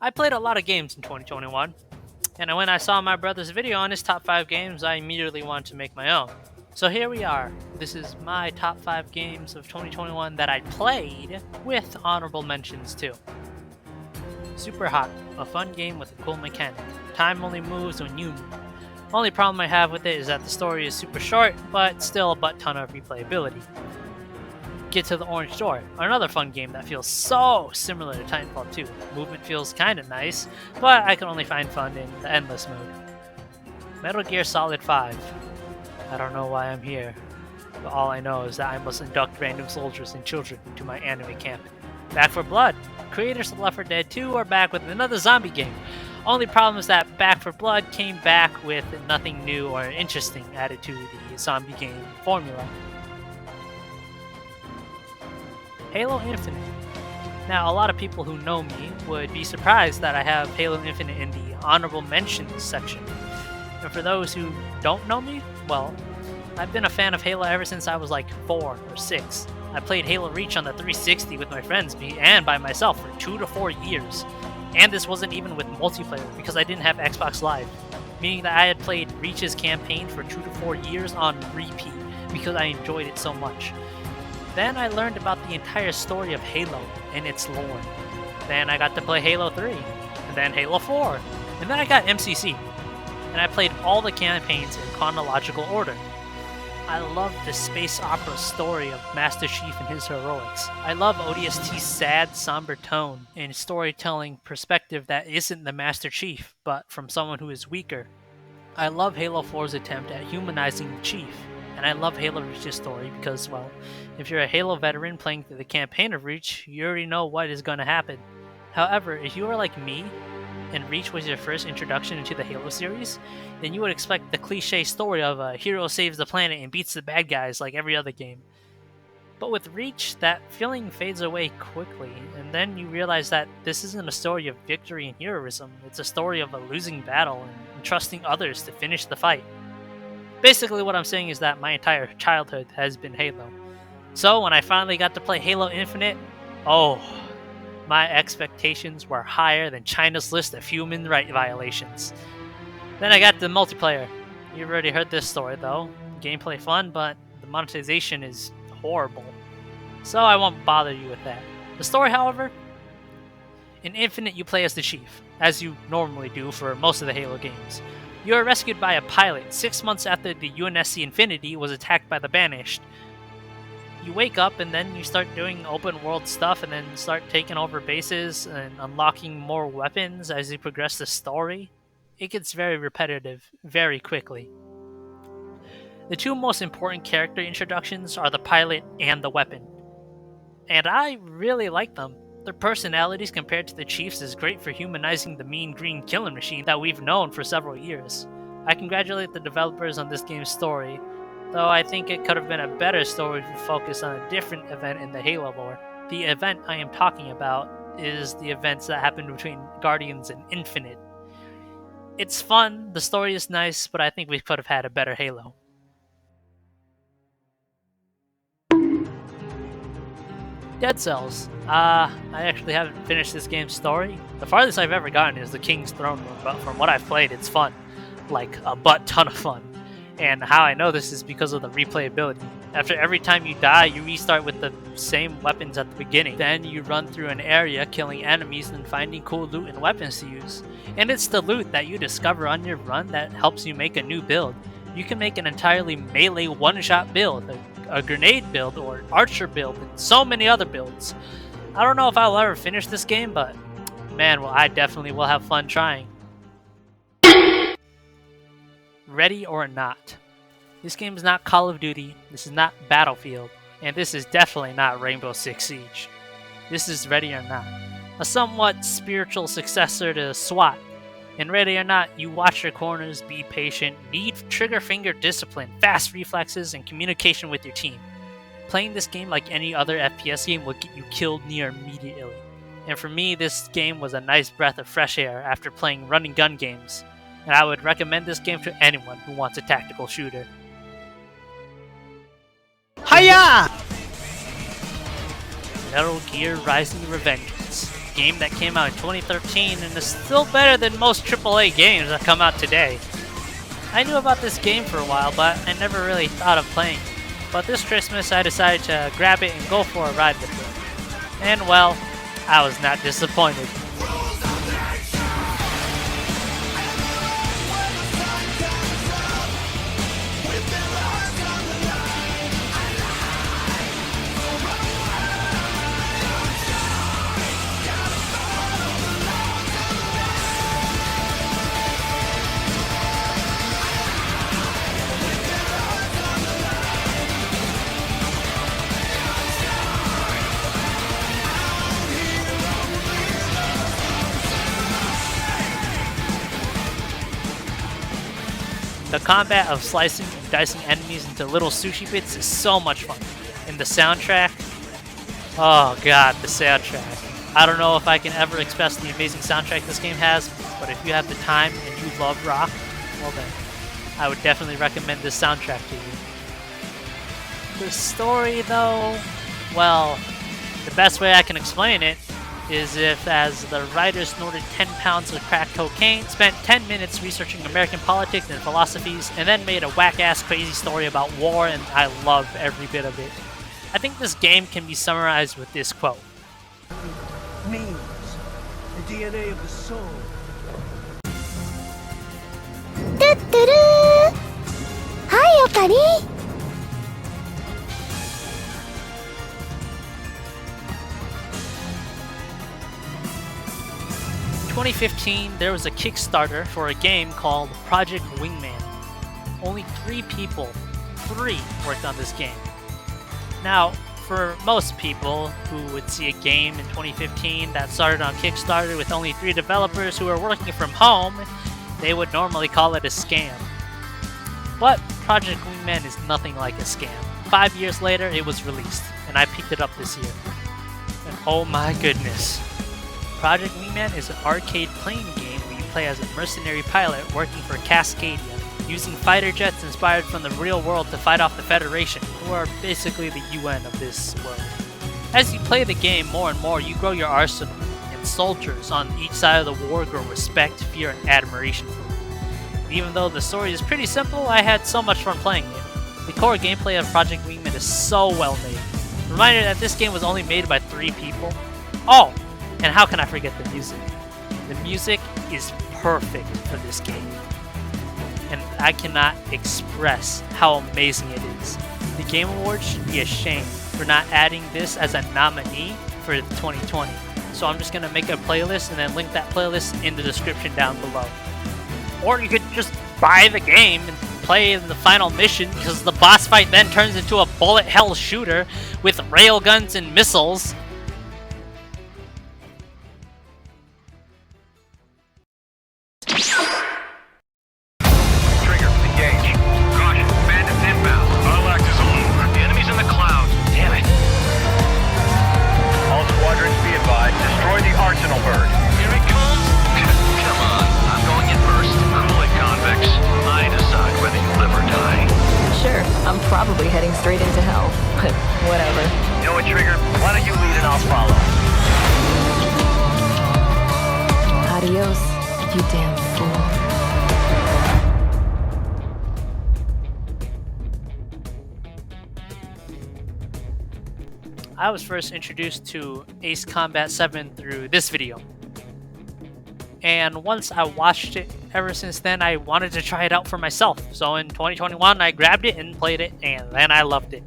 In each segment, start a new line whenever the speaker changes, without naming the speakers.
I played a lot of games in 2021, and when I saw my brother's video on his top 5 games, I immediately wanted to make my own. So here we are. This is my top 5 games of 2021 that I played, with honorable mentions too. Super Hot, a fun game with a cool mechanic. Time only moves when you move. Only problem I have with it is that the story is super short, but still a butt ton of replayability. Get to the Orange Door, another fun game that feels so similar to Titanfall 2. Movement feels kinda nice, but I can only find fun in the endless mode. Metal Gear Solid 5. I don't know why I'm here, but all I know is that I must induct random soldiers and children into my anime camp. Back for Blood. Creators of Left 4 Dead 2 are back with another zombie game. Only problem is that Back for Blood came back with nothing new or interesting added to the zombie game formula. Halo Infinite. Now, a lot of people who know me would be surprised that I have Halo Infinite in the honorable mentions section. And for those who don't know me, well, I've been a fan of Halo ever since I was like 4 or 6. I played Halo Reach on the 360 with my friends and by myself for 2 to 4 years. And this wasn't even with multiplayer because I didn't have Xbox Live, meaning that I had played Reach's campaign for 2 to 4 years on repeat because I enjoyed it so much. Then I learned about the entire story of Halo and its lore. Then I got to play Halo 3, and then Halo 4, and then I got MCC. And I played all the campaigns in chronological order. I love the space opera story of Master Chief and his heroics. I love ODST's sad, somber tone and storytelling perspective that isn't the Master Chief, but from someone who is weaker. I love Halo 4's attempt at humanizing the Chief. And I love Halo Reach's story because, well, if you're a Halo veteran playing through the campaign of Reach, you already know what is going to happen. However, if you are like me, and Reach was your first introduction into the Halo series, then you would expect the cliche story of a hero saves the planet and beats the bad guys like every other game. But with Reach, that feeling fades away quickly, and then you realize that this isn't a story of victory and heroism, it's a story of a losing battle and trusting others to finish the fight. Basically, what I'm saying is that my entire childhood has been Halo. So, when I finally got to play Halo Infinite, oh, my expectations were higher than China's list of human rights violations. Then I got the multiplayer. You've already heard this story, though. Gameplay fun, but the monetization is horrible. So, I won't bother you with that. The story, however, in Infinite, you play as the Chief, as you normally do for most of the Halo games. You are rescued by a pilot 6 months after the UNSC Infinity was attacked by the Banished. You wake up and then you start doing open world stuff and then start taking over bases and unlocking more weapons as you progress the story. It gets very repetitive very quickly. The two most important character introductions are the pilot and the weapon. And I really like them. Their personalities compared to the Chiefs is great for humanizing the mean green killing machine that we've known for several years. I congratulate the developers on this game's story, though I think it could have been a better story if you focused on a different event in the Halo lore. The event I am talking about is the events that happened between Guardians and Infinite. It's fun, the story is nice, but I think we could have had a better Halo. Dead Cells. I actually haven't finished this game's story. The farthest I've ever gotten is the King's Throne Room, but from what I've played, it's fun. Like, a butt ton of fun. And how I know this is because of the replayability. After every time you die, you restart with the same weapons at the beginning. Then you run through an area, killing enemies and finding cool loot and weapons to use. And it's the loot that you discover on your run that helps you make a new build. You can make an entirely melee one-shot build, a grenade build, or archer build, and so many other builds. I don't know if I'll ever finish this game, but man, well, I definitely will have fun trying. Ready or Not. This game is not Call of Duty, this is not Battlefield, and this is definitely not Rainbow Six Siege. This is Ready or Not, a somewhat spiritual successor to SWAT. In Ready or Not, you watch your corners, be patient, need trigger finger discipline, fast reflexes, and communication with your team. Playing this game like any other FPS game will get you killed near immediately. And for me, this game was a nice breath of fresh air after playing run and gun games. And I would recommend this game to anyone who wants a tactical shooter. Hiya! Metal Gear Rising Revengeance. game that came out in 2013 and is still better than most AAA games that come out today. I knew about this game for a while, but I never really thought of playing it. But this Christmas I decided to grab it and go for a ride with it. And well, I was not disappointed. The combat of slicing and dicing enemies into little sushi bits is so much fun. And the soundtrack, oh god, the soundtrack. I don't know if I can ever express the amazing soundtrack this game has, but if you have the time and you love rock, well then, I would definitely recommend this soundtrack to you. The story though, well, the best way I can explain it is if, as the writer snorted 10 pounds of crack cocaine, spent 10 minutes researching American politics and philosophies, and then made a whack-ass crazy story about war, and I love every bit of it. I think this game can be summarized with this quote.
Means the DNA of the soul.
トゥットゥルーはいおかり
In 2015, there was a Kickstarter for a game called Project Wingman. Only 3 people, 3, worked on this game. Now, for most people who would see a game in 2015 that started on Kickstarter with only 3 developers who are working from home, they would normally call it a scam. But Project Wingman is nothing like a scam. 5 years later, it was released, and I picked it up this year. And oh my goodness. Project Wingman is an arcade playing game where you play as a mercenary pilot working for Cascadia, using fighter jets inspired from the real world to fight off the Federation, who are basically the UN of this world. As you play the game more and more, you grow your arsenal, and soldiers on each side of the war grow respect, fear, and admiration for you. Even though the story is pretty simple, I had so much fun playing it. The core gameplay of Project Wingman is so well made. Reminder that this game was only made by 3 people. Oh! And how can I forget the music? The music is perfect for this game. And I cannot express how amazing it is. The Game Awards should be ashamed for not adding this as a nominee for 2020. So I'm just going to make a playlist and then link that playlist in the description down below. Or you could just buy the game and play the final mission, because the boss fight then turns into a bullet hell shooter with railguns and missiles.
I'm probably heading straight into hell, but whatever.
You know what, Trigger? Why don't you lead and I'll follow?
Adios, you damn fool.
I was first introduced to Ace Combat 7 through this video. And once I watched it, ever since then I wanted to try it out for myself. So in 2021 I grabbed it and played it, and then I loved it.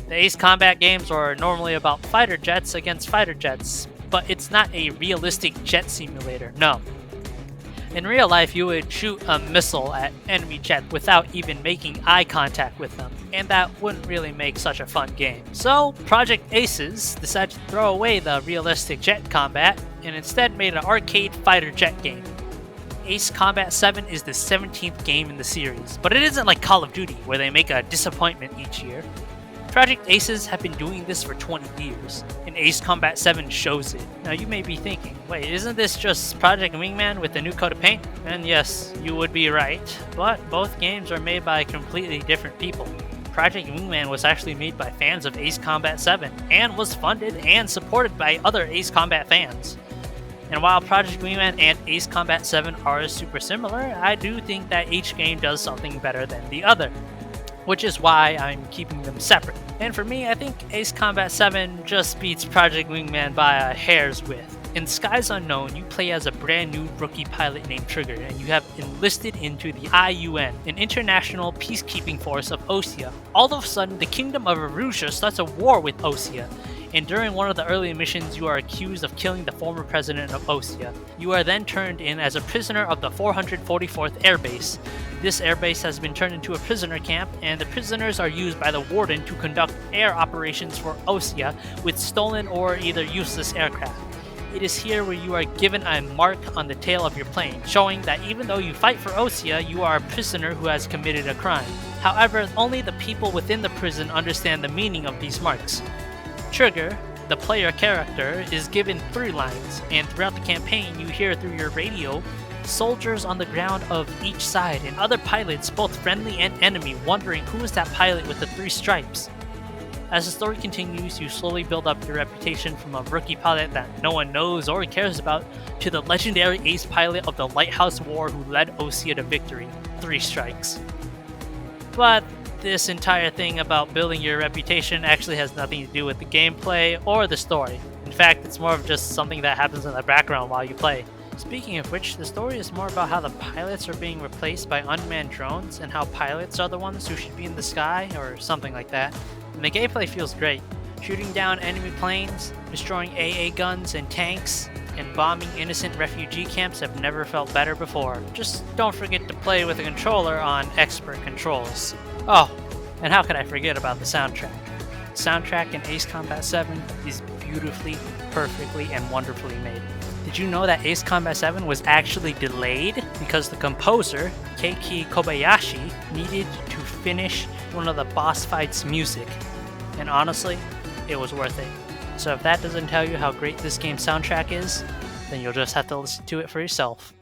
The Ace Combat games are normally about fighter jets against fighter jets, but it's not a realistic jet simulator, no. In real life, you would shoot a missile at enemy jets without even making eye contact with them, and that wouldn't really make such a fun game. So, Project Aces decided to throw away the realistic jet combat and instead made an arcade fighter jet game. Ace Combat 7 is the 17th game in the series, but it isn't like Call of Duty, where they make a disappointment each year. Project Aces have been doing this for 20 years, and Ace Combat 7 shows it. Now you may be thinking, wait, isn't this just Project Wingman with a new coat of paint? And yes, you would be right, but both games are made by completely different people. Project Wingman was actually made by fans of Ace Combat 7, and was funded and supported by other Ace Combat fans. And while Project Wingman and Ace Combat 7 are super similar, I do think that each game does something better than the other, which is why I'm keeping them separate. And for me, I think Ace Combat 7 just beats Project Wingman by a hair's width. In Skies Unknown, you play as a brand new rookie pilot named Trigger, and you have enlisted into the IUN, an international peacekeeping force of Osea. All of a sudden, the Kingdom of Erusea starts a war with Osea, and during one of the early missions, you are accused of killing the former president of Osea. You are then turned in as a prisoner of the 444th Air Base. This airbase has been turned into a prisoner camp, and the prisoners are used by the warden to conduct air operations for Osea with stolen or either useless aircraft. It is here where you are given a mark on the tail of your plane, showing that even though you fight for Osea, you are a prisoner who has committed a crime. However, only the people within the prison understand the meaning of these marks. Trigger, the player character, is given 3 lines, and throughout the campaign you hear through your radio soldiers on the ground of each side and other pilots, both friendly and enemy, wondering who is that pilot with the 3 stripes. As the story continues, you slowly build up your reputation from a rookie pilot that no one knows or cares about to the legendary ace pilot of the Lighthouse War who led Osea to victory, 3 strikes. But this entire thing about building your reputation actually has nothing to do with the gameplay or the story. In fact, it's more of just something that happens in the background while you play. Speaking of which, the story is more about how the pilots are being replaced by unmanned drones and how pilots are the ones who should be in the sky or something like that. And the gameplay feels great. Shooting down enemy planes, destroying AA guns and tanks, and bombing innocent refugee camps have never felt better before. Just don't forget to play with a controller on expert controls. Oh, and how could I forget about the soundtrack? The soundtrack in Ace Combat 7 is beautifully, perfectly, and wonderfully made. Did you know that Ace Combat 7 was actually delayed because the composer, Keiki Kobayashi, needed to finish one of the boss fights' music? And honestly, it was worth it. So if that doesn't tell you how great this game's soundtrack is, then you'll just have to listen to it for yourself.